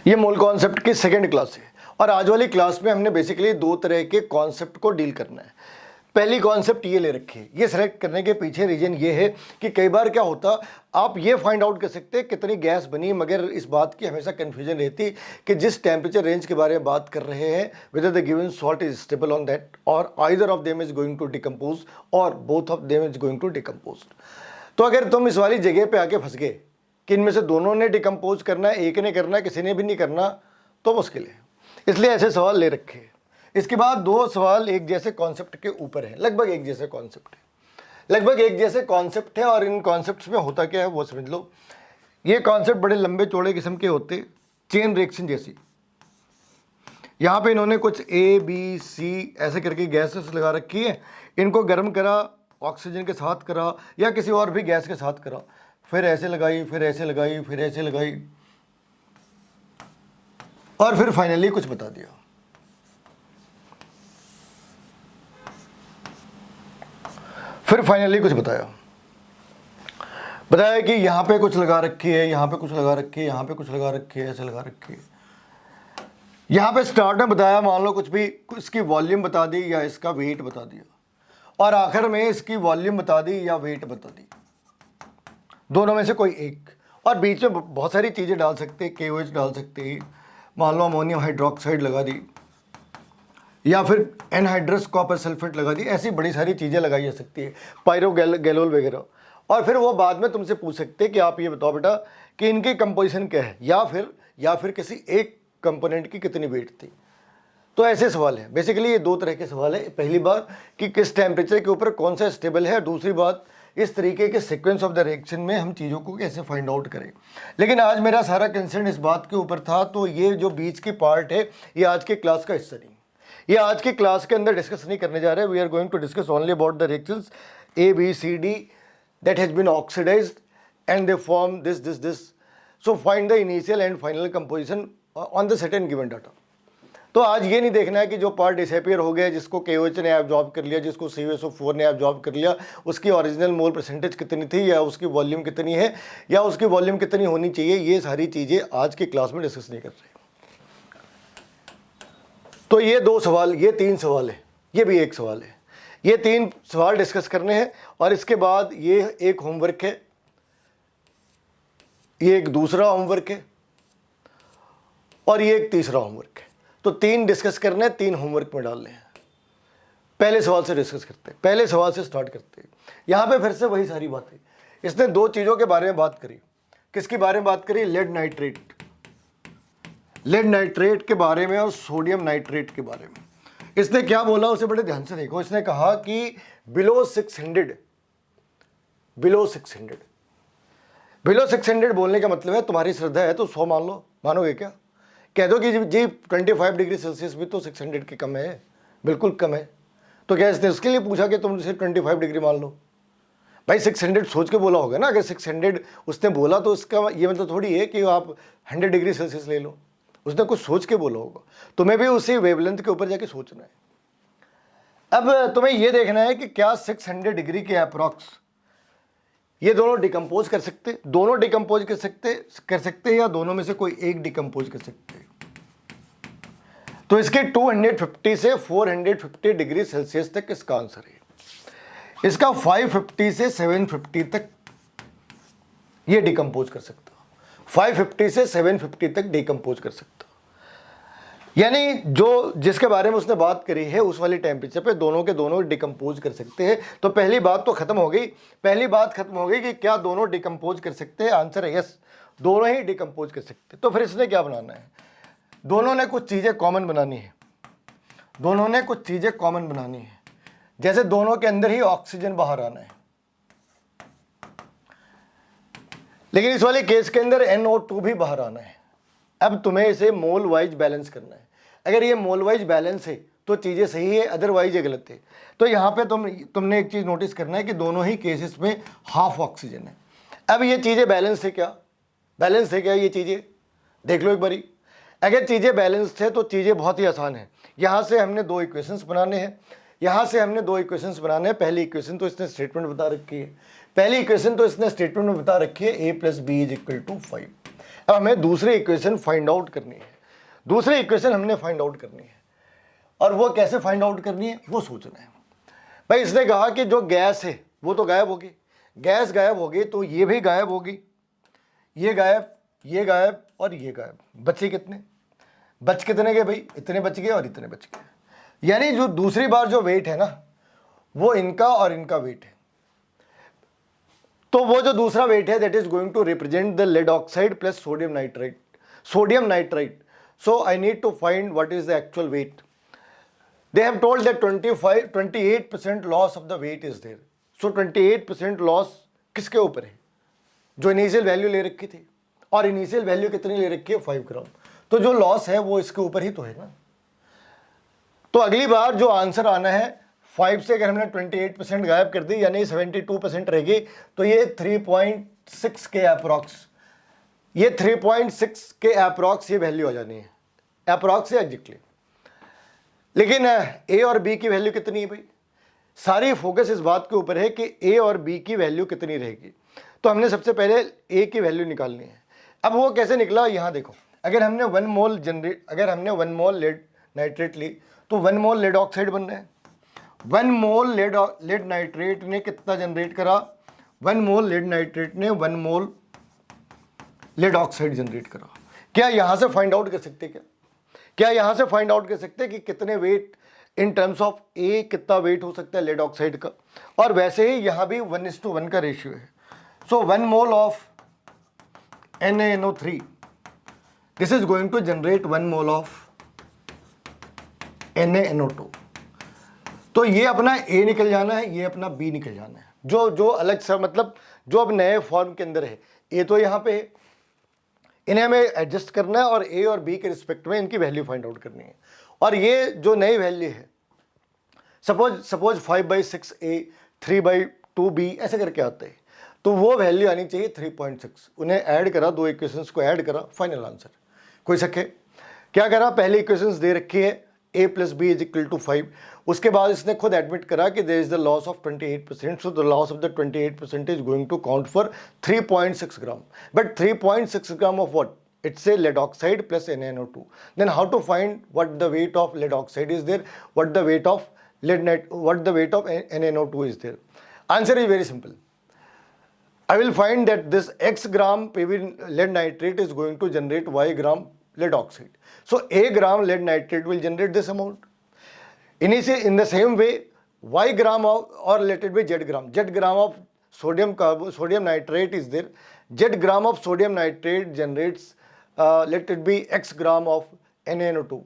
ये mole concept की second class है और आज वाली क्लास में हमने बेसिकली दो तरह के कॉन्सेप्ट को डील करना है। पहली कॉन्सेप्ट ये ले रखी है, ये सेलेक्ट करने के पीछे रीजन ये है कि कई बार क्या होता, आप ये फाइंड आउट कर सकते हैं कितनी गैस बनी, मगर इस बात की हमेशा कन्फ्यूजन रहती कि जिस टेम्परेचर रेंज के बारे में बात कर रहे हैं, whether the given salt is stable on that और either of them is going to decompose और both of them is going to decompose. तो अगर तुम इस वाली जगह पे आके फंस गए कि इनमें से दोनों ने डिकम्पोज करना है, एक ने करना है, किसी ने भी नहीं करना, तो मुश्किल है। इसलिए ऐसे सवाल ले रखे हैं। इसके बाद दो सवाल एक जैसे कॉन्सेप्ट के ऊपर है, लगभग एक जैसे कॉन्सेप्ट है, लगभग एक जैसे कॉन्सेप्ट है। और इन कॉन्सेप्ट्स में होता क्या है वो समझ लो। ये कॉन्सेप्ट बड़े लंबे चौड़े किस्म के होते, चेन रिएक्शन जैसी। यहाँ पे इन्होंने कुछ ए बी सी ऐसे करके गैसेस लगा रखी है, इनको गर्म करा, ऑक्सीजन के साथ करा या किसी और भी गैस के साथ करा, फिर ऐसे लगाई, फिर ऐसे लगाई, फिर ऐसे लगाई और फिर फाइनली कुछ बता दिया। फिर फाइनली कुछ बताया कि यहाँ पे कुछ लगा रखी है, यहाँ पे कुछ लगा रखी है, यहाँ पे कुछ लगा रखी है, ऐसे लगा रखी है। यहाँ पे स्टार्ट में बताया, मान लो कुछ भी, इसकी वॉल्यूम बता दी या इसका वेट बता दिया, और आखिर में इसकी वॉल्यूम बता दी या वेट बता दी, दोनों में से कोई एक। और बीच में बहुत सारी चीज़ें डाल सकते हैं, KOH डाल सकते हैं, मान लो अमोनियम हाइड्रोक्साइड लगा दी या फिर एनहाइड्रस कॉपर सल्फेट लगा दी, ऐसी बड़ी सारी चीज़ें लगाई जा सकती है, पायरोगैलोल वगैरह। और फिर वो बाद में तुमसे पूछ सकते हैं कि आप ये बताओ बेटा कि इनकी कंपोजिशन क्या है, या फिर किसी एक कंपोनेंट की कितनी वेट थी। तो ऐसे सवाल है। बेसिकली ये दो तरह के सवाल है। पहली बात कि किस टेम्परेचर के ऊपर कौन सा स्टेबल है, दूसरी बात इस तरीके के सीक्वेंस ऑफ द रिएक्शन में हम चीज़ों को कैसे फाइंड आउट करें। लेकिन आज मेरा सारा कंसर्न इस बात के ऊपर था, तो ये जो बीच की पार्ट है ये आज के क्लास का हिस्सा नहीं, ये आज की क्लास के अंदर डिस्कस नहीं करने जा रहे। We are going to discuss only about the reactions ABCD that has been oxidized and they form this. So find the initial and final composition on the certain given data. तो आज ये नहीं देखना है कि जो पार्ट डिसअपियर हो गया, जिसको KOH ने एब्जॉर्ब कर लिया, जिसको CuSO4 ने एब्जॉर्ब कर लिया, उसकी ओरिजिनल मोल परसेंटेज कितनी थी या उसकी वॉल्यूम कितनी है या उसकी वॉल्यूम कितनी होनी चाहिए, ये सारी चीज़ें आज की क्लास में डिस्कस नहीं कर रहे। तो ये दो सवाल, ये तीन सवाल है, ये भी एक सवाल है, ये तीन सवाल डिस्कस करने हैं। और इसके बाद ये एक होमवर्क है, ये एक दूसरा होमवर्क है और ये एक तीसरा होमवर्क है। तो तीन डिस्कस करने हैं, तीन होमवर्क में डालने हैं। पहले सवाल से डिस्कस करते हैं, पहले सवाल से स्टार्ट करते हैं। यहाँ पे फिर से वही सारी बातें, इसने दो चीज़ों के बारे में बात करी। किसके बारे में बात करी? लेड नाइट्रेट के बारे में और सोडियम नाइट्रेट के बारे में। इसने क्या बोला उसे बड़े ध्यान से देखो। इसने कहा कि बिलो 600 बोलने का मतलब है तुम्हारी श्रद्धा है तो 100 मान लो, मानोगे क्या? कह दो कि जी 25 डिग्री सेल्सियस भी तो 600 के कम है, बिल्कुल कम है। तो क्या इसने उसके लिए पूछा कि तुम सिर्फ 25 डिग्री मान लो? भाई 600 सोच के बोला होगा ना। अगर 600 उसने बोला तो इसका ये मतलब थोड़ी है कि आप 100 डिग्री सेल्सियस ले लो। उसने कुछ सोच के बोला होगा। तुम्हें भी उसी वेवलेंथ के ऊपर जाके सोचना है। अब तुम्हें ये देखना है कि क्या 600 डिग्री के अप्रॉक्स ये दोनों डिकम्पोज कर सकते, दोनों डिकम्पोज कर सकते या दोनों में से कोई एक डिकम्पोज कर सकते। तो इसके 250 से 450 डिग्री सेल्सियस तक इसका आंसर है। इसका 550 से 750 तक ये डिकम्पोज कर सकता, 550 से 750 तक डिकम्पोज कर सकता। यानी जो जिसके बारे में उसने बात करी है उस वाली टेम्परेचर पे दोनों के दोनों डिकम्पोज कर सकते हैं। तो पहली बात तो खत्म हो गई, पहली बात खत्म हो गई कि क्या दोनों डिकम्पोज कर सकते हैं। आंसर है यस, दोनों ही डिकम्पोज कर सकते हैं। तो फिर इसने क्या बनाना है? दोनों ने कुछ चीज़ें कॉमन बनानी है, दोनों ने कुछ चीज़ें कॉमन बनानी है। जैसे दोनों के अंदर ही ऑक्सीजन बाहर आना है, लेकिन इस वाले केस के अंदर NO2 भी बाहर आना है। अब तुम्हें इसे मोल वाइज बैलेंस करना है। अगर ये मोल वाइज बैलेंस है तो चीज़ें सही है, अदरवाइज ये गलत है। तो यहाँ पे तुमने एक चीज़ नोटिस करना है कि दोनों ही केसेस में हाफ ऑक्सीजन है। अब ये चीज़ें बैलेंस है क्या? बैलेंस है क्या ये चीज़ें? देख लो एक बारी। अगर चीज़ें बैलेंस है तो चीज़ें बहुत ही आसान है। यहाँ से हमने दो इक्वेशंस बनाने हैं, यहाँ से हमने दो इक्वेशंस बनाने हैं। पहली इक्वेशन तो इसने स्टेटमेंट बता रखी है, पहली इक्वेशन तो इसने स्टेटमेंट में बता रखी है a + b = 5। अब हमें दूसरी इक्वेशन फाइंड आउट करनी है, दूसरी इक्वेशन हमने फाइंड आउट करनी है, और वो कैसे फाइंड आउट करनी है वो सोचना है। भाई इसने कहा कि जो गैस है वो तो गायब होगी, गैस गायब होगी तो ये भी गायब होगी, ये गायब, ये गायब और ये गायब, बचे कितने, बच कितने गए भाई, इतने बच गए और इतने बच गए। यानी जो दूसरी बार जो वेट है ना वो इनका और इनका वेट है, तो वो जो दूसरा वेट है that is going to represent the lead oxide plus sodium nitrite, sodium nitrite. So I need to find what is the actual weight. They have told that 28% loss of the weight is there. So 28% loss किसके ऊपर है, जो initial value ले रखी थी, और initial value कितनी ले रखी है 5 ग्राम, तो जो लॉस है वो इसके ऊपर ही तो है ना। तो अगली बार जो आंसर आना है 5 से अगर हमने 28% गायब कर दी यानी 72% रहेगी, तो ये 3.6 के अप्रॉक्स, ये 3.6 के अप्रॉक्स ये वैल्यू आ जानी है, अप्रॉक्स से एग्जैक्टली। लेकिन ए और बी की वैल्यू कितनी है भाई, सारी फोकस इस बात के ऊपर है कि ए और बी की वैल्यू कितनी रहेगी। तो हमने सबसे पहले ए की वैल्यू निकालनी है। अब वो कैसे निकला यहाँ देखो, अगर हमने 1 मोल लेड नाइट्रेट ली तो 1 मोल लेड ऑक्साइड बन रहा है। 1 मोल लेड नाइट्रेट ने कितना जनरेट करा, 1 मोल लेड नाइट्रेट ने 1 मोल लेड ऑक्साइड जनरेट करा। क्या यहाँ से फाइंड आउट कर सकते, क्या यहाँ से फाइंड आउट कर सकते हैं कि कितने वेट इन टर्म्स ऑफ ए, कितना वेट हो सकता है लेड ऑक्साइड का। और वैसे ही यहाँ भी 1:1 का रेशियो है। So 1 mole of NaNO3 this is going to generate 1 mole of NaNO2। तो ये अपना ए निकल जाना है, ये अपना बी निकल जाना है, जो अलग सा मतलब जो अब नए फॉर्म के अंदर है। ए तो यहाँ पे है, इन्हें हमें एडजस्ट करना है और ए और बी के रिस्पेक्ट में इनकी वैल्यू फाइंड आउट करनी है। और ये जो नई वैल्यू है, सपोज 5/6A 3/2B ऐसे करके आते हैं, तो वो वैल्यू आनी चाहिए 3.6। उन्हें ऐड करा, दो इक्वेशंस को ऐड करा, फाइनल आंसर। कोई शक है? क्या करा, पहली इक्वेशंस दे रखी है a + b = 5। उसके बाद इसने खुद एडमिट करा कि there is the loss of 28%, so the loss of the 28% is going to count for 3.6 gram. But 3.6 gram of what? It's a lead oxide plus NaNO2. Then how to find what the weight of lead oxide is there, what the weight of NaNO2 is there? Answer is very simple. I will find that this x gram PB lead nitrate is going to generate y gram lead oxide. So a gram lead nitrate will generate this amount. In the same way, y gram of, or let it be z gram of sodium nitrate is there. Z gram of sodium nitrate generates let it be x gram of NaNO2.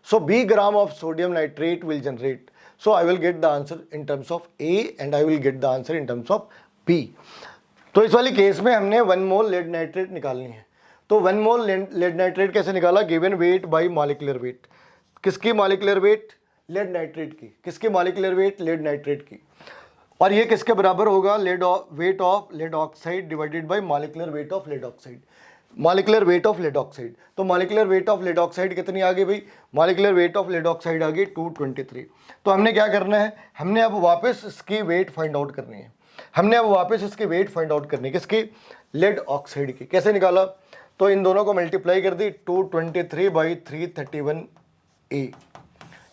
So b gram of sodium nitrate will generate. So I will get the answer in terms of A and I will get the answer in terms of B. तो इस वाली case में हमने 1 मोल lead nitrate निकालनी है। तो 1 मोल lead nitrate कैसे निकाला? Given weight by molecular wait. किसकी मॉलिक्यूलर वेट? लेड नाइट्रेट की। किसकी मॉलिक्यूलर वेट? लेड नाइट्रेट की। और ये किसके बराबर होगा? Weight of lead oxide divided by molecular weight of lead oxide. Molecular weight of lead oxide, तो molecular weight of lead oxide कितनी आ गई भाई? Molecular weight of lead oxide आ गई 223। तो हमने क्या करना है, हमने अब वापस इसकी वेट फाइंड आउट करनी है। किसकी? लेड ऑक्साइड की। कैसे निकाला? तो इन दोनों को मल्टीप्लाई कर दी, 223/331A।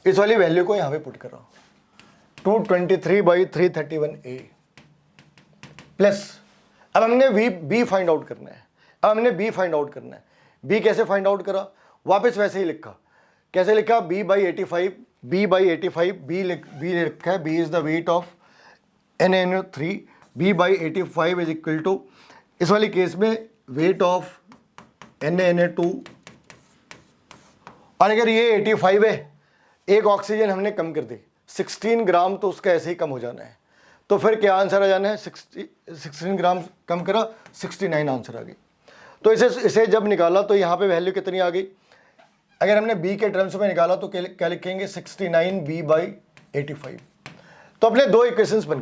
इस वाली वैल्यू को यहाँ पे पुट कर रहा हूँ, 223/331A प्लस, अब हमने बी फाइंड आउट करना है। बी कैसे फाइंड आउट करा? वापस वैसे ही लिखा। कैसे लिखा? B/85, बी लिखा है, B is the weight of NaNO3, B/85 is equal to, इस वाली केस में वेट ऑफ NaNO2। और अगर ये 85 है, एक ऑक्सीजन हमने कम कर दी 16 ग्राम, तो उसका ऐसे ही कम हो जाना है। तो फिर क्या आंसर आ जाना है? 16 ग्राम कम करा, 69 आंसर आ गई। तो इसे जब निकाला तो यहाँ पे वैल्यू कितनी आ गई? अगर हमने बी के टर्म्स में निकाला तो क्या लिखेंगे? 69B/85। तो अपने दो इक्वेशंस बन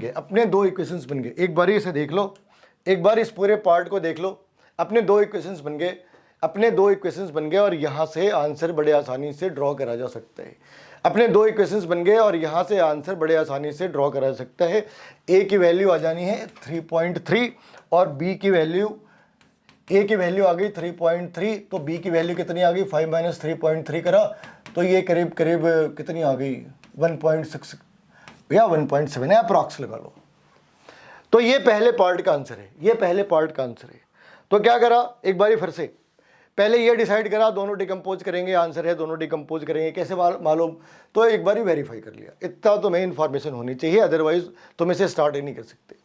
गए, एक बार इसे देख लो, एक बार इस पूरे पार्ट को देख लो। अपने दो इक्वेशंस बन गए और यहाँ से आंसर बड़े आसानी से ड्रॉ करा जा सकता है। ए की वैल्यू आ जानी है 3.3 और बी की वैल्यू ए की वैल्यू आ गई 3.3, तो बी की वैल्यू कितनी आ गई 5 माइनस 3.3 करा तो ये करीब करीब कितनी आ गई 1.6 या 1.7 है, अप्रॉक्स लगा लो। तो ये पहले पार्ट का आंसर है, ये पहले पार्ट का आंसर है। तो क्या करा, एक बारी फिर से पहले ये डिसाइड करा दोनों डिकम्पोज करेंगे, आंसर है दोनों डिकम्पोज करेंगे, कैसे मालूम, तो एक बारी वेरीफाई कर लिया। इतना तो मेन इन्फॉर्मेशन होनी चाहिए, अदरवाइज तुम इसे स्टार्ट ही नहीं कर सकते।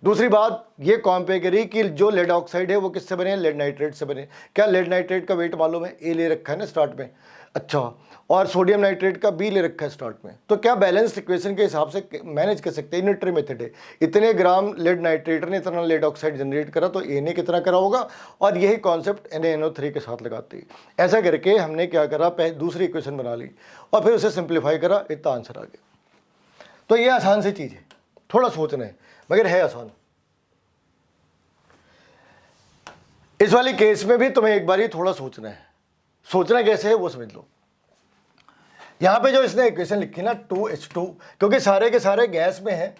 दूसरी बात ये कंपेयर करी कि जो लेड ऑक्साइड है वो किससे बने, लेड नाइट्रेट से बने। क्या लेड नाइट्रेट का वेट मालूम है, ए ले रखा है ना स्टार्ट में, अच्छा, और सोडियम नाइट्रेट का बी ले रखा है स्टार्ट में। तो क्या बैलेंस इक्वेशन के हिसाब से मैनेज कर सकते हैं, यूनिटरी मेथड है। इतने ग्राम लेड नाइट्रेट ने इतना लेड ऑक्साइड जनरेट करा तो ए ने कितना करा होगा, और यही कॉन्सेप्ट NaNO3 के साथ लगाते हैं। ऐसा करके हमने क्या करा, दूसरी इक्वेशन बना ली और फिर उसे सिंप्लीफाई करा, इतना आंसर आ गया। तो ये आसान सी चीज़ है, थोड़ा सोचना है मगर है आसान। इस वाली केस में भी तुम्हें एक बार ही थोड़ा सोचना है, सोचना कैसे है वो समझ लो। यहां पे जो इसने इक्वेशन लिखी ना 2H2, क्योंकि सारे के सारे गैस में है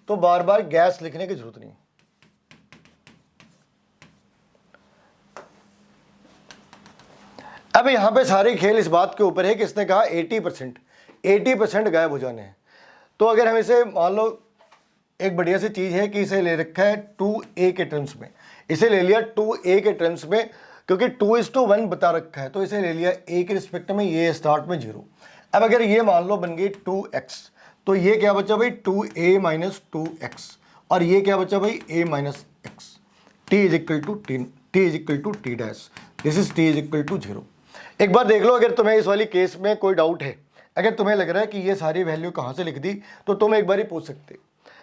तो बार बार गैस लिखने की जरूरत नहीं। अब यहां पे सारे खेल इस बात के ऊपर है कि इसने कहा 80% गायब हो जाने हैं। तो अगर हम इसे मान लो, एक बढ़िया सी चीज़ है कि इसे ले रखा है 2A के टर्म्स में, इसे ले लिया 2A के टर्म्स में, क्योंकि 2:1 बता रखा है तो इसे ले लिया A के रिस्पेक्ट में, ये स्टार्ट में 0। अब अगर ये मान लो बन गई 2x, तो ये क्या बचा भाई 2A माइनस 2x, और ये क्या बचा भाई A minus x, t is equal to t dash, this is t is equal to 0। एक बार देख लो, अगर तुम्हें इस वाली केस में कोई डाउट है, अगर तुम्हें लग रहा है कि ये सारी वैल्यू कहाँ से लिख दी, तो तुम एक बार ही पूछ सकते,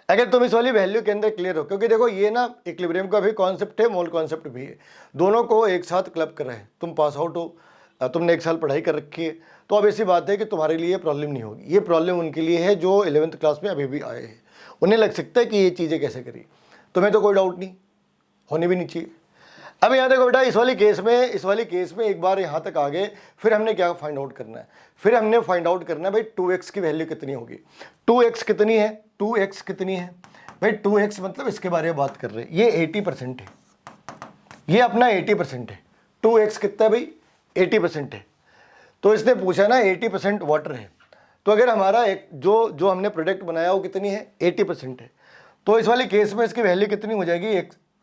अगर तुम इस वाली वैल्यू के अंदर क्लियर हो। क्योंकि देखो ये ना इक्विलिब्रियम का भी कॉन्सेप्ट है, मोल कॉन्सेप्ट भी है, दोनों को एक साथ क्लब कर रहे हैं। तुम पास आउट हो, तुमने 1 साल पढ़ाई कर रखी है, तो अब ऐसी बात है कि तुम्हारे लिए प्रॉब्लम नहीं होगी। ये प्रॉब्लम उनके लिए है जो 11th क्लास में अभी भी आए हैं, उन्हें लग सकता है कि ये चीज़ें कैसे करी। तुम्हें तो कोई डाउट नहीं, होनी भी नहीं चाहिए। अब यहाँ देखो बेटा, इस वाली केस में एक बार यहाँ तक आ गए, फिर हमने क्या फाइंड आउट करना है, फिर हमने फाइंड आउट करना है भाई 2x की वैल्यू कितनी होगी। 2x कितनी है, 2x कितनी है भाई, 2x मतलब इसके बारे में बात कर रहे हैं, ये 80% है, ये अपना 80% है। 2x कितना है भाई, 80% है। तो इसने पूछा ना 80% वाटर है, तो अगर हमारा एक जो हमने प्रोडक्ट बनाया वो कितनी है, 80% है। तो इस वाले केस में इसकी वैल्यू कितनी हो जाएगी,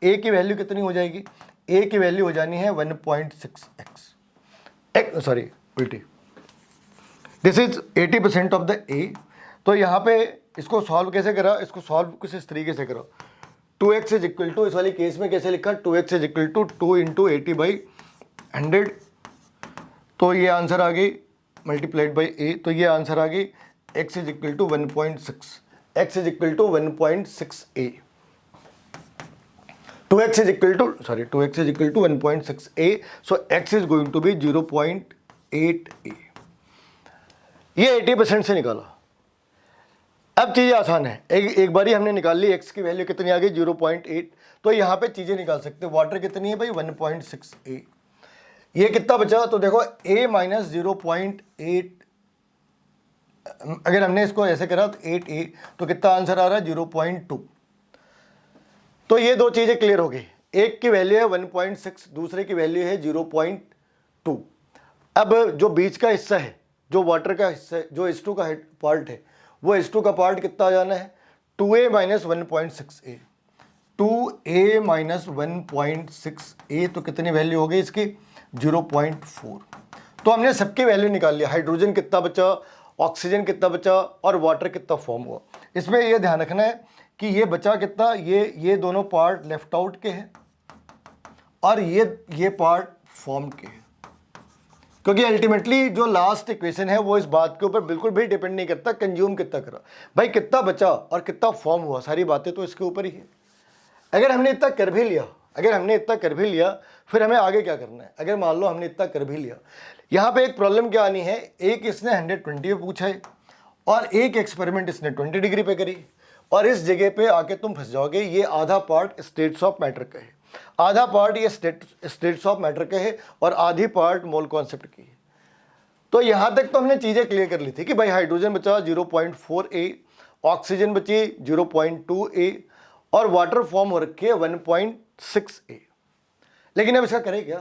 ए की वैल्यू कितनी हो जाएगी, ए की वैल्यू हो जानी है 1.6x, सॉरी उल्टी, दिस इज 80% ऑफ द ए। तो यहाँ पे इसको सॉल्व कैसे करा, इसको सॉल्व कुछ इस तरीके से करो, 2x इज इक्वल टू, इस वाली केस में कैसे लिखा, 2x is equal to 2 into 80/100, तो ये आंसर आ गई मल्टीप्लाइड बाई ए, तो ये आंसर आ गई x is equal to 1.6, x is equal to 1.6a, 2x is equal to 1.6a, so x is going to be 0.8a। ये 80% से निकाला। अब चीज़ें आसान है, एक बारी हमने निकाल ली x की वैल्यू कितनी आ गई 0.8, तो यहाँ पे चीज़ें निकाल सकते हैं। वाटर कितनी है भाई 1.6a, ये कितना बचा, तो देखो a माइनस 0.8, अगर हमने इसको ऐसे करा तो 8a, तो कितना आंसर आ रहा है 0.2। तो ये दो चीज़ें क्लियर हो गई, एक की वैल्यू है 1.6, दूसरे की वैल्यू है 0.2। अब जो बीच का हिस्सा है, जो वाटर का हिस्सा है, जो H2 का पार्ट है, वो H2 का पार्ट कितना आ जाना है 2a minus 1.6a, 2a minus 1.6a, तो कितनी वैल्यू हो गई इसकी 0.4। तो हमने सबकी वैल्यू निकाल लिया, हाइड्रोजन कितना बचा, ऑक्सीजन कितना बचा और वाटर कितना फॉर्म हुआ। इसमें यह ध्यान रखना है कि ये बचा कितना, ये दोनों पार्ट लेफ्ट आउट के हैं और ये पार्ट फॉर्म के हैं, क्योंकि अल्टीमेटली जो लास्ट इक्वेशन है वो इस बात के ऊपर बिल्कुल भी डिपेंड नहीं करता कंज्यूम कितना करा, भाई कितना बचा और कितना फॉर्म हुआ, सारी बातें तो इसके ऊपर ही है। अगर हमने इतना कर भी लिया, फिर हमें आगे क्या करना है। अगर मान लो हमने इतना कर भी लिया, यहाँ पे एक प्रॉब्लम क्या आनी है, एक इसने 120 पे पूछा है और एक एक्सपेरिमेंट इसने 20 डिग्री पे करी, और इस जगह पे आके तुम फंस जाओगे। ये आधा पार्ट स्टेट्स ऑफ मैटर का है, आधा पार्ट ये स्टेट्स ऑफ मैटर का है और आधी पार्ट मोल कॉन्सेप्ट की है। तो यहाँ तक तो हमने चीज़ें क्लियर कर ली थी कि भाई हाइड्रोजन बचा 0.4a, ऑक्सीजन बची 0.2a और वाटर फॉर्म हो रखी है 1.6a। लेकिन अब इसका करें क्या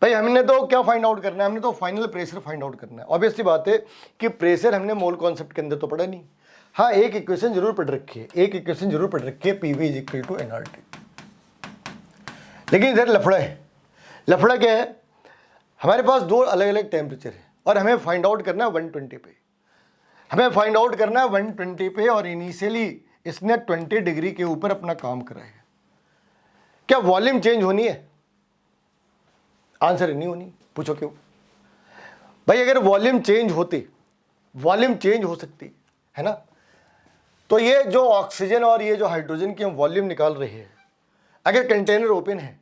भाई? हमने तो क्या फाइंड आउट करना है? हमने तो फाइनल प्रेशर फाइंड आउट करना है। ऑब्वियसली बात है कि प्रेशर हमने मोल कॉन्सेप्ट के अंदर तो पढ़ा नहीं। हाँ, एक इक्वेशन जरूर पढ़ रखी है, एक इक्वेशन जरूर पढ़ रखी है, PV = nRT। लेकिन इधर लफड़ा है। लफड़ा क्या है? हमारे पास दो अलग अलग टेम्परेचर है और हमें फाइंड आउट करना है 120 पे। हमें फाइंड आउट करना है 120 पे और इनिशियली इसने 20 डिग्री के ऊपर अपना काम करा है। क्या वॉल्यूम चेंज होनी है? आंसर नहीं होनी। पूछो क्यों भाई? अगर वॉल्यूम चेंज होती, वॉल्यूम चेंज हो सकती है ना, तो ये जो ऑक्सीजन और ये जो हाइड्रोजन की हम वॉल्यूम निकाल रहे हैं, अगर कंटेनर ओपन है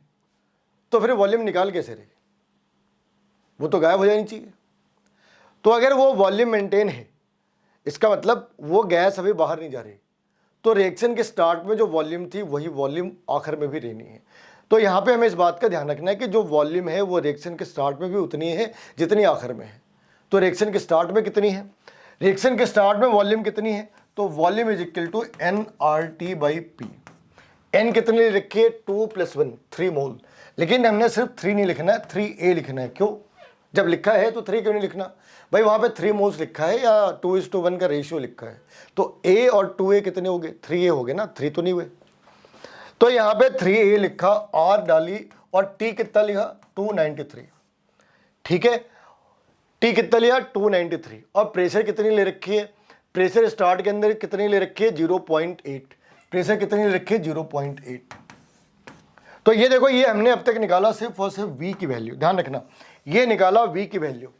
तो फिर वॉल्यूम निकाल कैसे रहे? वो तो गायब हो जानी चाहिए। तो अगर वो वॉल्यूम मेंटेन है, इसका मतलब वो गैस अभी बाहर नहीं जा रही, तो रिएक्शन के स्टार्ट में जो वॉल्यूम थी वही वॉल्यूम आखिर में भी रहनी है। तो यहाँ पे हमें इस बात का ध्यान रखना है कि जो वॉल्यूम है वो रिएक्शन के स्टार्ट में भी उतनी है जितनी आखिर में है। तो रिएक्शन के स्टार्ट में कितनी है? रिएक्शन के स्टार्ट में वॉल्यूम कितनी है? तो वॉल्यूम = nRT/P। n कितनी ले रखी है? 2 + 1 3 मोल। लेकिन हमने सिर्फ 3 नहीं लिखना है, 3A लिखना है। क्यों? जब लिखा है तो 3 क्यों नहीं लिखना भाई? वहाँ पे 3 मोल्स लिखा है या 2:1 का रेशियो लिखा है, तो A और 2A कितने हो गए? 3A हो गए ना, 3 तो नहीं हुए। तो यहाँ पे 3A लिखा, R डाली और T कितना लिखा? 293। ठीक है, T कितना लिया? 293। और प्रेशर कितनी ले रखी है? प्रेशर स्टार्ट के अंदर कितनी ले रखी है? 0.8। प्रेशर कितनी ले रखी है? 0.8। तो ये देखो, ये हमने अब तक निकाला सिर्फ और सिर्फ V की वैल्यू। ध्यान रखना, ये निकाला V की वैल्यू।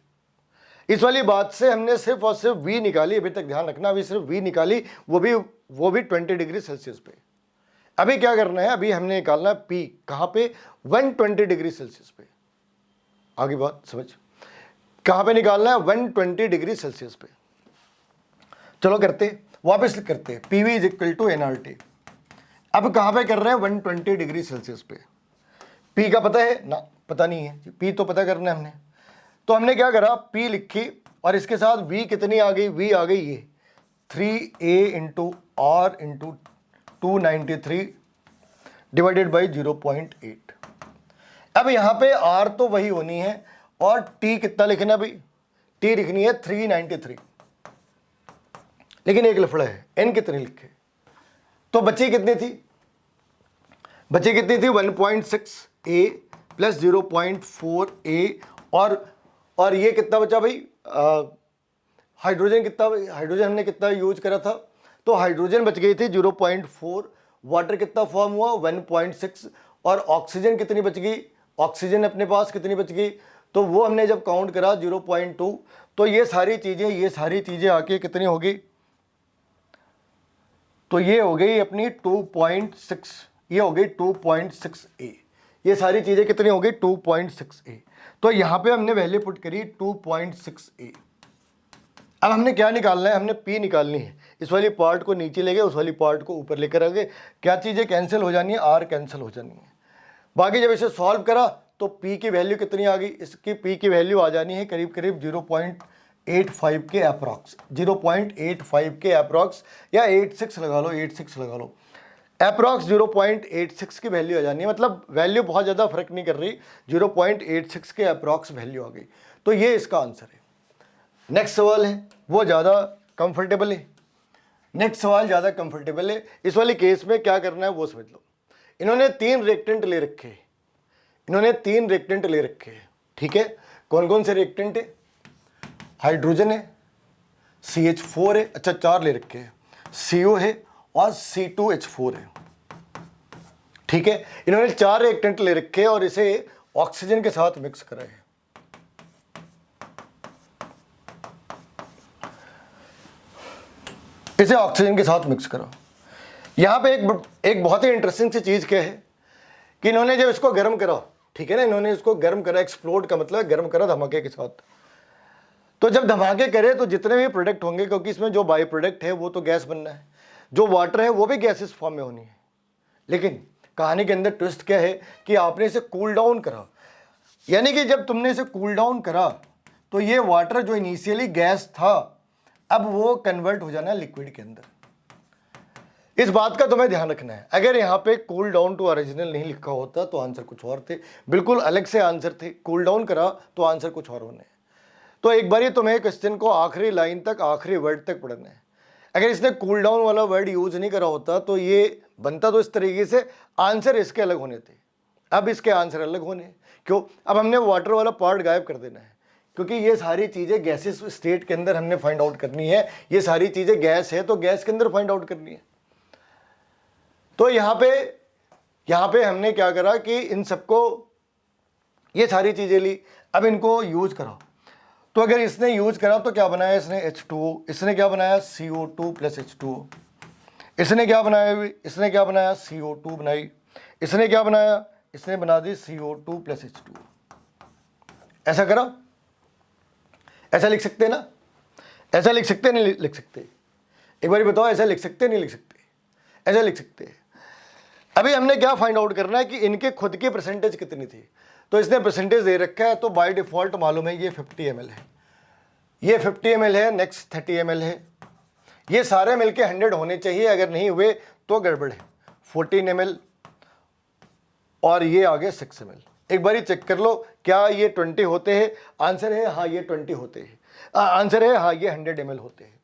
इस वाली बात से हमने सिर्फ और सिर्फ V निकाली। अभी तक ध्यान रखना, अभी सिर्फ V निकाली, वो भी 20 डिग्री सेल्सियस पे। अभी क्या करना है? अभी हमने निकालना है P। कहाँ पे? 120 डिग्री सेल्सियस पे। आगे बात समझ, कहाँ पे निकालना है? 120 डिग्री सेल्सियस पे। चलो करते, वापस करते। PV = nRT। अब कहाँ पे कर रहे हैं? 120 डिग्री सेल्सियस पे। P का पता है ना? पता नहीं है। P तो पता करना है हमने। तो हमने क्या करा? P लिखी और इसके साथ V कितनी आ गई? V आ गई ये 3A × R × 293 / 0.8। अब यहाँ पे R तो वही होनी है और T कितना लिखना है भाई? T लिखनी है 393। लेकिन एक लफड़ा है, N कितनी लिखे? तो बची कितनी थी? बची कितनी थी? 1.6A + 0.4A और ये कितना बचा भाई? हाइड्रोजन कितना? हाइड्रोजन हमने कितना यूज करा था? तो हाइड्रोजन बच गई थी 0.4। वाटर कितना फॉर्म हुआ? 1.6। और ऑक्सीजन कितनी बच गई? ऑक्सीजन अपने पास कितनी बच गई? तो वो हमने जब काउंट करा 0.2। तो ये सारी चीज़ें आके कितनी होगी? तो ये हो गई अपनी 2.6, ये हो गई 2.6A। ये सारी चीज़ें कितनी हो गई? 2.6A। तो यहाँ पे हमने वैल्यू पुट करी 2.6A। अब हमने क्या निकालना है? हमने P निकालनी है। इस वाली पार्ट को नीचे ले गए, उस वाली पार्ट को ऊपर लेकर आ गए। क्या चीज़ें कैंसिल हो जानी है? R कैंसिल हो जानी है। बाकी जब इसे सॉल्व करा तो P की वैल्यू कितनी आ गई? इसकी P की वैल्यू आ जानी है करीब करीब 0.85 के अप्रॉक्स, 0.85 के अप्रॉक्स, या 86 लगा लो, 86 लगा लो। अप्रॉक्स 0.86 की वैल्यू आ जानी है। मतलब वैल्यू बहुत ज़्यादा फर्क नहीं कर रही, 0.86 के अप्रॉक्स वैल्यू आ गई। तो ये इसका आंसर है। नेक्स्ट सवाल है वो ज़्यादा कंफर्टेबल है। नेक्स्ट सवाल ज़्यादा कंफर्टेबल है। इस वाले केस में क्या करना है वो समझ लो। इन्होंने 3 रिएक्टेंट ले रखे हैं। ठीक है, कौन कौन से रिएक्टेंट है? हाइड्रोजन है, CH4 है, अच्छा 4 ले रखे हैं, CO है और C2H4 है। ठीक है, इन्होंने 4 रिएक्टेंट ले रखे हैं और इसे ऑक्सीजन के साथ मिक्स करा है। इसे ऑक्सीजन के साथ मिक्स करो। यहाँ पे एक बहुत ही इंटरेस्टिंग सी चीज़ क्या है कि इन्होंने जब इसको गर्म करा, ठीक है ना, इन्होंने इसको गर्म करा, एक्सप्लोड का मतलब है गर्म करा धमाके के साथ। तो जब धमाके करे तो जितने भी प्रोडक्ट होंगे, क्योंकि इसमें जो बाई प्रोडक्ट है वो तो गैस बनना है, जो वाटर है वो भी गैसेस फॉर्म में होनी है। लेकिन कहानी के अंदर ट्विस्ट क्या है कि आपने इसे कूल डाउन करा, यानी कि जब तुमने इसे कूल डाउन करा तो ये वाटर जो इनिशियली गैस था अब वो कन्वर्ट हो जाना है लिक्विड के अंदर। इस बात का तुम्हें ध्यान रखना है, अगर यहाँ पे कूल डाउन टू ओरिजिनल नहीं लिखा होता तो आंसर कुछ और थे, बिल्कुल अलग से आंसर थे। कूल डाउन करा तो आंसर कुछ और होने। तो एक बार तुम्हें क्वेश्चन को आखिरी लाइन तक, आखिरी वर्ड तक पढ़ना है। अगर इसने कूल डाउन वाला वर्ड यूज नहीं करा होता तो ये बनता तो इस तरीके से, आंसर इसके अलग होने थे। अब इसके आंसर अलग होने, क्यों? अब हमने वाटर वाला पार्ट गायब कर देना है, क्योंकि ये सारी चीज़ें गैसेस स्टेट के अंदर हमने फाइंड आउट करनी है। ये सारी चीज़ें गैस है तो गैस के अंदर फाइंड आउट करनी है। तो यहाँ पे हमने क्या करा कि इन सबको, ये सारी चीज़ें ली, अब इनको यूज करा। तो अगर इसने यूज करा तो क्या बनाया इसने? H2O। इसने क्या बनाया? CO2 plus H2O। इसने क्या बनाया? इसने क्या बनाया? CO2 बनाई। इसने क्या बनाया? इसने बना दी CO2 प्लस H2O। ऐसा करा? ऐसा लिख सकते ना? ऐसा लिख सकते नहीं लिख सकते? एक बार बताओ, ऐसा लिख सकते नहीं लिख सकते? ऐसा लिख सकते। अभी हमने क्या फाइंड आउट करना है कि इनके खुद की परसेंटेज कितनी थी। तो इसने परसेंटेज दे रखा है, तो बाय डिफॉल्ट मालूम है ये 50 ml है, ये 50 ml है, नेक्स्ट 30 ml है। ये सारे मिलके 100 होने चाहिए, अगर नहीं हुए तो गड़बड़ है। 14 ml और ये आगे 6 ml। एक बार चेक कर लो, क्या ये 20 होते हैं? आंसर है हाँ ये 20 होते हैं। आंसर है हाँ ये 100 ml होते हैं।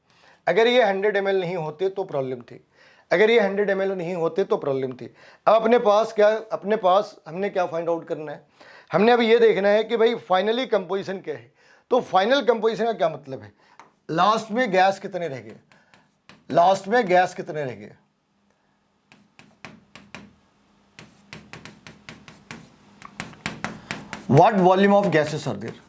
अगर ये 100 ml नहीं होते तो प्रॉब्लम थी, अगर ये 100 ml नहीं होते तो प्रॉब्लम थी। अब अपने पास हमने क्या फाइंड आउट करना है? हमने अब ये देखना है कि भाई फाइनली कंपोजिशन क्या है। तो फाइनल कंपोजिशन का क्या मतलब है? लास्ट में गैस कितने रह गए? लास्ट में गैस कितने रह गए? What volume of gases are there?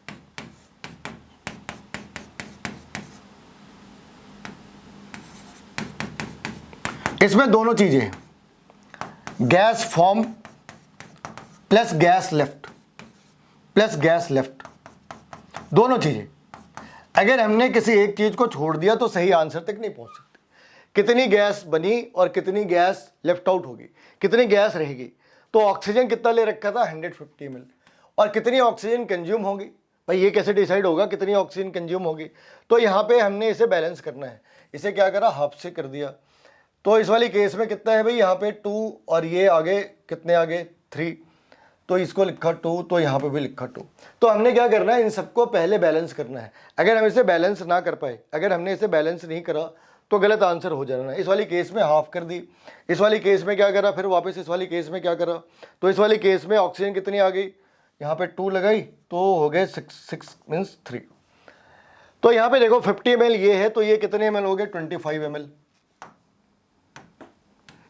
इसमें दोनों चीजें हैं, gas form plus gas left, plus gas left, दोनों चीजें। अगर हमने किसी एक चीज को छोड़ दिया तो सही आंसर तक नहीं पहुंच सकते। कितनी गैस बनी और कितनी गैस लेफ्ट आउट होगी, कितनी गैस रहेगी। तो ऑक्सीजन कितना ले रखा था? 150 ml। और कितनी ऑक्सीजन कंज्यूम होगी भाई, ये कैसे डिसाइड होगा कितनी ऑक्सीजन कंज्यूम होगी? तो यहाँ पे हमने इसे बैलेंस करना है। इसे क्या करा? हाफ से कर दिया। तो इस वाली केस में कितना है भाई? यहाँ पे 2 और ये आगे कितने आगे? 3। तो इसको लिखा 2, तो यहाँ पे भी लिखा 2। तो हमने क्या करना है? इन सबको पहले बैलेंस करना है। अगर हम इसे बैलेंस ना कर पाए, अगर हमने इसे बैलेंस नहीं करा तो गलत आंसर हो जाना है। इस वाली केस में हाफ कर दी, इस वाली केस में क्या करा? फिर वापस इस वाली केस में क्या करा? तो इस वाली केस में ऑक्सीजन कितनी आ गई? यहाँ पे 2 लगाई तो हो गए 6 मीन्स 3। तो यहाँ पे देखो 50 ml ये है, तो ये कितने ml हो गए? 25 ml।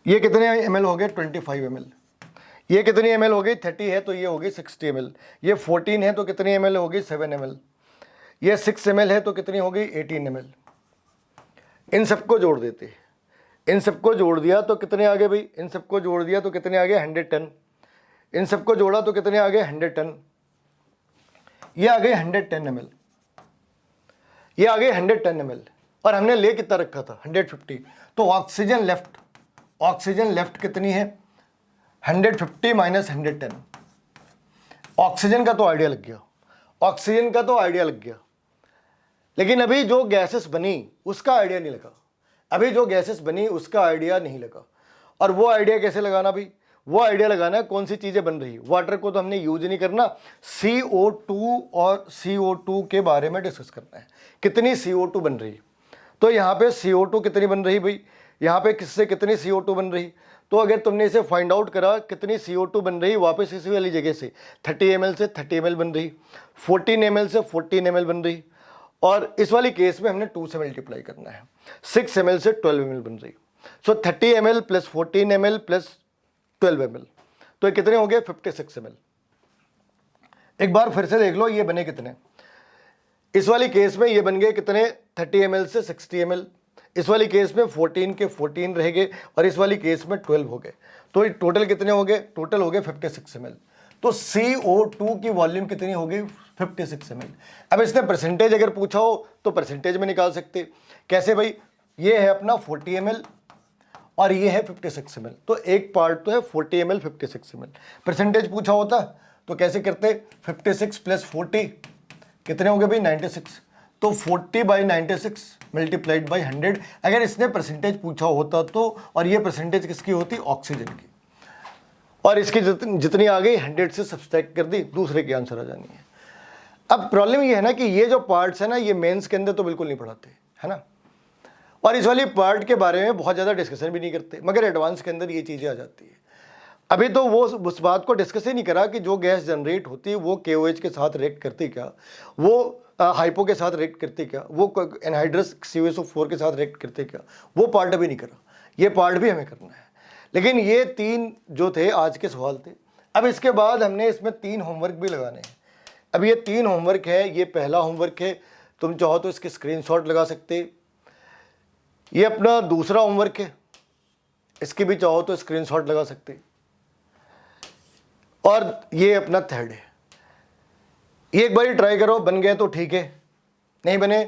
ये कितने ml हो गए? 25 ml। ये कितनी ml हो गई? 30 है तो ये हो गई 60 ml। ये 14 है तो कितनी ml हो गई? 7 ml। ये 6 ml है तो कितनी हो गई? 18 ml। इन सबको जोड़ देते, इन सबको जोड़ दिया तो कितने आ गए भाई? इन सबको जोड़ दिया तो कितने आ गए? 100 टन। इन सबको जोड़ा तो कितने आ गए? 100 टन। ये आ गए 110 ml, ये आ गए 110 ml। और हमने ले कितना रखा था? 150। तो ऑक्सीजन लेफ्ट कितनी है? 150 माइनस 110। ऑक्सीजन का तो आइडिया लग गया, ऑक्सीजन का तो आइडिया लग गया, लेकिन अभी जो गैसेस बनी उसका आइडिया नहीं लगा। अभी जो गैसेस बनी उसका आइडिया नहीं लगा। और वो आइडिया कैसे लगाना भाई? वो आइडिया लगाना है कौन सी चीज़ें बन रही। वाटर को तो हमने यूज नहीं करना, CO2 और CO2 के बारे में डिस्कस करना है। कितनी CO2 बन रही? तो यहाँ पे CO2 कितनी बन रही भाई? यहाँ पे किससे कितनी CO2 बन रही? तो अगर तुमने इसे फाइंड आउट करा कितनी CO2 बन रही, वापस इसी वाली जगह से 30 ml से 30 ml बन रही, 14 ml से 14 ml बन रही, और इस वाली केस में हमने 2 से मल्टीप्लाई करना है, 6 ml से 12 ml बन रही। सो 30 ml plus 14 ml plus 12 ml, तो ये कितने हो गए? 56 ml। एक बार फिर से देख लो ये बने कितने। इस वाली केस में ये बन गए कितने? 30 ml से 60 ml। इस वाली केस में 14 के 14 रह गए और इस वाली केस में 12 हो गए। तो ये टोटल कितने हो गए? टोटल हो गए 56 ml। तो CO2 की वॉल्यूम कितनी होगी? 56 ml। अब इसने परसेंटेज अगर पूछा हो तो परसेंटेज में निकाल सकते। कैसे भाई? ये है अपना 40 ml और ये है 56 ml। तो एक पार्ट तो है 40 ml 56 ml। परसेंटेज पूछा होता तो कैसे करते? 56 प्लस 40 कितने हो गए भाई? 96। तो 40/96 मल्टीप्लाइड बाई 100, अगर इसने परसेंटेज पूछा होता तो, और ये परसेंटेज किसकी होती, ऑक्सीजन की, और इसकी जितनी आ गई 100 से सब्सट्रैक्ट कर दी, दूसरे की आंसर आ जानी है। अब प्रॉब्लम ये है ना कि ये जो पार्ट्स है ना, ये मेंस के अंदर तो बिल्कुल नहीं पढ़ाते, है ना, और इस वाली पार्ट के बारे में बहुत ज़्यादा डिस्कशन भी नहीं करते, मगर एडवांस के अंदर ये चीज़ें आ जाती है। अभी तो वो उस बात को डिस्कस ही नहीं करा कि जो गैस जनरेट होती है वो KOH के साथ रिएक्ट करती क्या, वो हाइपो के साथ रिएक्ट करती क्या, वो एनहाइड्रस CuSO4 के साथ रिएक्ट करते क्या, वो पार्ट अभी नहीं करा, ये पार्ट भी हमें करना है। लेकिन ये 3 जो थे आज के सवाल थे। अब इसके बाद हमने इसमें 3 होमवर्क भी लगाने हैं। अब ये 3 होमवर्क है, ये पहला होमवर्क है, तुम चाहो तो इसके स्क्रीनशॉट लगा सकते, ये अपना दूसरा होमवर्क है, इसके भी चाहो तो स्क्रीनशॉट लगा सकते, और ये अपना थर्ड है। ये एक बार ट्राई करो, बन गए तो ठीक है, नहीं बने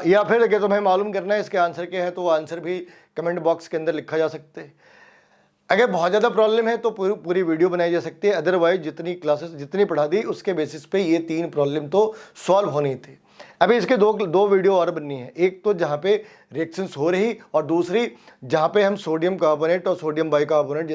या फिर अगर तुम्हें मालूम करना है इसके आंसर क्या है तो वो आंसर भी कमेंट बॉक्स के अंदर लिखा जा सकते है। अगर बहुत ज़्यादा प्रॉब्लम है तो पूरी वीडियो बनाई जा सकती है, अदरवाइज जितनी क्लासेस जितनी पढ़ा दी उसके बेसिस पे ये 3 प्रॉब्लम तो सॉल्व होनी थी। अभी इसके दो वीडियो और बननी है, एक तो जहाँ पे रिएक्शंस हो रही, और दूसरी जहाँ पे हम सोडियम कार्बोनेट और सोडियम बाइकार्बोनेट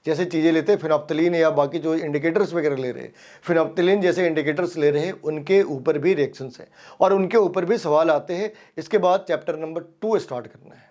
जैसे चीज़ें लेते हैं, फिनोप्थलीन या बाकी जो इंडिकेटर्स वगैरह ले रहे हैं, फिनोप्थलीन जैसे इंडिकेटर्स ले रहे हैं, उनके ऊपर भी रिएक्शंस हैं और उनके ऊपर भी सवाल आते हैं। इसके बाद चैप्टर नंबर 2 स्टार्ट करना है।